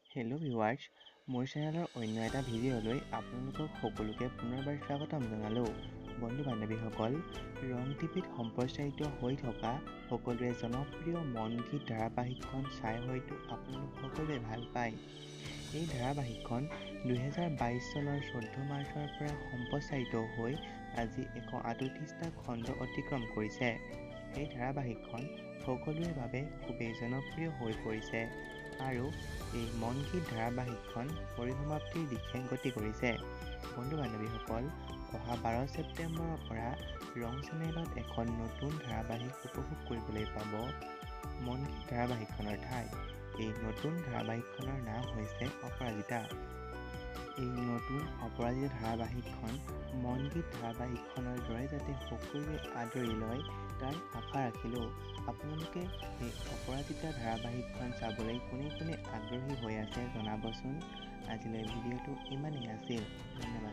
Hello' viewers, মোৰ চেনেলৰ অন্য এটা ভিডিঅ'লৈ আপোনালোকক সকলোকে পুনৰবাৰ স্বাগতম জনালোঁ। বন্ধু বান্ধৱীসকল, ৰং টিভিত সম্প্ৰচাৰিত হৈ থকা সকলোৰে জনপ্ৰিয় মন গীত ধাৰাবাহিকখন চাই হয়তো আপোনালোক সকলোৱে ভাল পায়। এই ধাৰাবাহিকখন 2022 চনৰ 14 মাৰ্চৰ পৰা সম্প্ৰচাৰিত হৈ আজি 138টা খণ্ড অতিক্ৰম কৰিছে। এই ধাৰাবাহিকখন সকলোৰে বাবে খুবেই জনপ্ৰিয় হৈ পৰিছে আৰু এই মন গীত ধাৰাবাহিকখন পৰিসমাপ্তিৰ দিশে গতি কৰিছে। বন্ধু বান্ধৱীসকল, অহা 12 ছেপ্টেম্বৰৰ পৰা ৰং চেনেলত এখন নতুন ধাৰাবাহিক উপভোগ কৰিবলৈ পাব মন গীত ধাৰাবাহিকখনৰ ঠাইত। এই নতুন ধাৰাবাহিকখনৰ নাম হৈছে অপৰাজিতা। এই নতুন অপৰাজিতা ধাৰাবাহিকখন মন গীত ধাৰাবাহিকখনৰ দৰে যাতে সকলোৱে আদৰি লয় তাৰ আশা ৰাখিলোঁ। আপোনালোকে এই অপৰাজিতা ধাৰাবাহিকখন চাবলৈ কোনে কোনে আগ্ৰহী হৈ আছে জনাবচোন। আজিলৈ ভিডিঅ'টো ইমানেই আছিল। ধন্যবাদ।